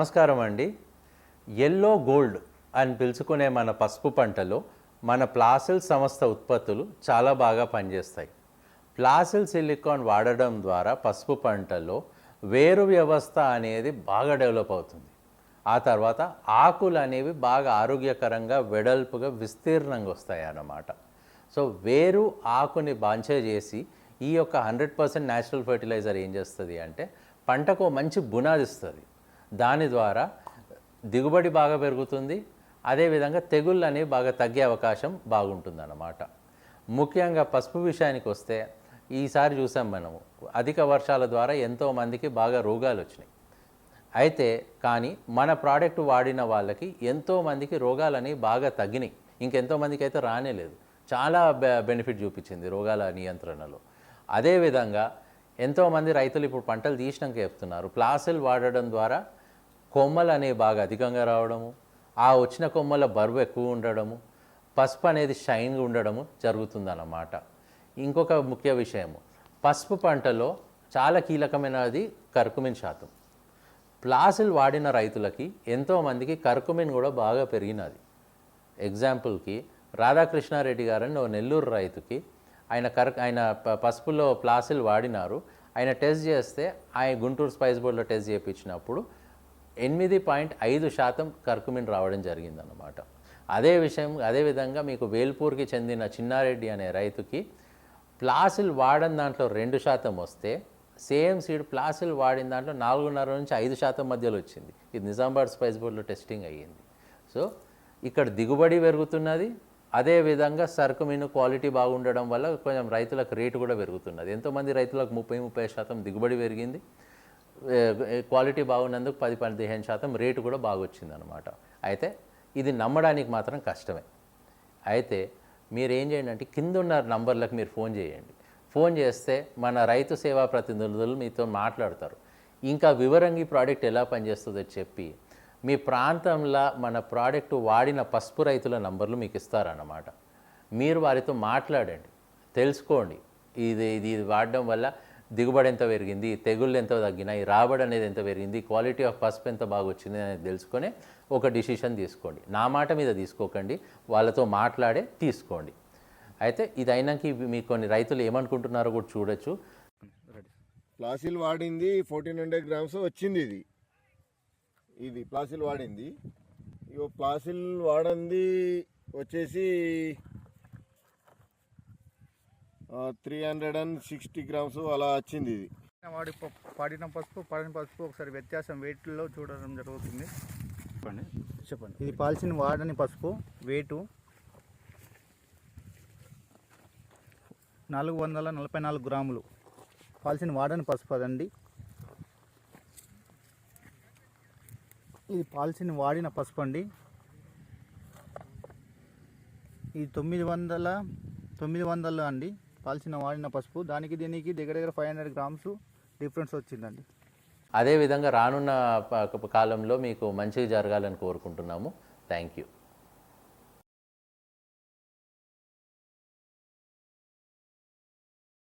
నమస్కారం అండి. Yellow gold అని పిలుచుకునే మన పసుపు పంటలో మన ప్లాసిల్ సంస్థ ఉత్పత్తులు చాలా బాగా పనిచేస్తాయి. ప్లాసిల్ సిలికాన్ వాడడం ద్వారా పసుపు పంటలో వేరు వ్యవస్థ అనేది బాగా డెవలప్ అవుతుంది. ఆ తర్వాత ఆకులు అనేవి బాగా ఆరోగ్యకరంగా వెడల్పుగా విస్తీర్ణంగా వస్తాయి అన్నమాట. సో వేరు ఆకుని బాంచే చేసి ఈ యొక్క 100% న్యాచురల్ ఫర్టిలైజర్ ఏం చేస్తుంది అంటే పంటకు మంచి బునాది ఇస్తుంది. దాని ద్వారా దిగుబడి బాగా పెరుగుతుంది. అదేవిధంగా తెగుళ్ళు అనేవి బాగా తగ్గే అవకాశం బాగుంటుందన్నమాట. ముఖ్యంగా పసుపు విషయానికి వస్తే ఈసారి చూసాం మనము అధిక వర్షాల ద్వారా ఎంతోమందికి బాగా రోగాలు వచ్చినాయి. అయితే కానీ మన ప్రోడక్ట్ వాడిన వాళ్ళకి ఎంతోమందికి రోగాలు అనేవి బాగా తగ్గినాయి. ఇంకెంతోమందికి అయితే రానేలేదు. చాలా బెనిఫిట్ చూపించింది రోగాల నియంత్రణలో. అదేవిధంగా ఎంతోమంది రైతులు ఇప్పుడు పంటలు తీసినాక చెప్తున్నారు ప్లాసిల్ వాడడం ద్వారా కొమ్మలు అనేవి బాగా అధికంగా రావడము, ఆ వచ్చిన కొమ్మల బరువు ఎక్కువ ఉండడము, పసుపు అనేది షైన్గా ఉండడము జరుగుతుందన్నమాట. ఇంకొక ముఖ్య విషయము, పసుపు పంటలో చాలా కీలకమైనది కర్కుమిన్ శాతం. ప్లాసిల్ వాడిన రైతులకి ఎంతోమందికి కర్కుమిన్ కూడా బాగా పెరిగినది. ఎగ్జాంపుల్కి రాధాకృష్ణారెడ్డి గారని ఓ నెల్లూరు రైతుకి ఆయన పసుపులో ప్లాసిల్ వాడినారు. ఆయన టెస్ట్ చేస్తే ఆయన గుంటూరు స్పైస్ బోర్డులో టెస్ట్ చేయించినప్పుడు 8.5% కర్కుమిన్ రావడం జరిగిందన్నమాట. అదేవిధంగా మీకు వేల్పూర్కి చెందిన చిన్నారెడ్డి అనే రైతుకి ప్లాసిల్ వాడిన దాంట్లో 2% వస్తే సేమ్ సీడ్ ప్లాసిల్ వాడిన దాంట్లో 4.5 నుంచి 5% మధ్యలో వచ్చింది. ఇది నిజామాబాద్ స్పైస్ బోర్డులో టెస్టింగ్ అయ్యింది. సో ఇక్కడ దిగుబడి పెరుగుతున్నది. అదేవిధంగా సర్కుమిన్ క్వాలిటీ బాగుండడం వల్ల కొంచెం రైతులకు రేటు కూడా పెరుగుతున్నది. ఎంతోమంది రైతులకు 30% దిగుబడి పెరిగింది. క్వాలిటీ బాగున్నందుకు 10-15% రేటు కూడా బాగా వచ్చిందనమాట. అయితే ఇది నమ్మడానికి మాత్రం కష్టమే. అయితే మీరు ఏం చేయండి అంటే కింద ఉన్న నంబర్లకు మీరు ఫోన్ చేయండి. ఫోన్ చేస్తే మన రైతు సేవా ప్రతినిధులు మీతో మాట్లాడతారు. ఇంకా వివరంగా ఈ ప్రోడక్ట్ ఎలా పనిచేస్తుందో చెప్పి మీ ప్రాంతంలో మన ప్రోడక్ట్ వాడిన పసుపు రైతుల నంబర్లు మీకు ఇస్తారన్నమాట. మీరు వారితో మాట్లాడండి, తెలుసుకోండి ఇది వాడడం వల్ల దిగుబడి ఎంత పెరిగింది, తెగుళ్ళు ఎంత తగ్గినాయి, రాబడి అనేది ఎంత పెరిగింది, క్వాలిటీ ఆఫ్ పసుపు ఎంత బాగా వచ్చింది అనేది తెలుసుకొని ఒక డిసిషన్ తీసుకోండి. నా మాట మీద తీసుకోకండి, వాళ్ళతో మాట్లాడే తీసుకోండి. అయితే ఇది అయినాక మీకు కొన్ని రైతులు ఏమనుకుంటున్నారో కూడా చూడొచ్చు. ప్లాసిల్ వాడింది 1400 గ్రామ్స్ వచ్చింది. ఇది ప్లాసిల్ వాడింది. ఇగో ప్లాసిల్ వాడింది వచ్చేసి 360 గ్రామ్స్ అలా వచ్చింది. ఇది పడిన పసుపు ఒకసారి వ్యత్యాసం వెయిట్లో చూడడం జరుగుతుంది. చెప్పండి. ఇది పాల్సిన వాడని పసుపు వెయిటు 444 గ్రాములు. పాల్సిన వాడని పసుపు అదండి. ఇది పాల్సిన వాడిన పసుపు అండి. ఇది 900 అండి పాల్చిన వాడిన పసుపు. దీనికి దగ్గర 500 గ్రామ్స్ డిఫరెన్స్ వచ్చిందండి. అదేవిధంగా రానున్న కాలంలో మీకు మంచిగా జరగాలని కోరుకుంటున్నాము. Thank you.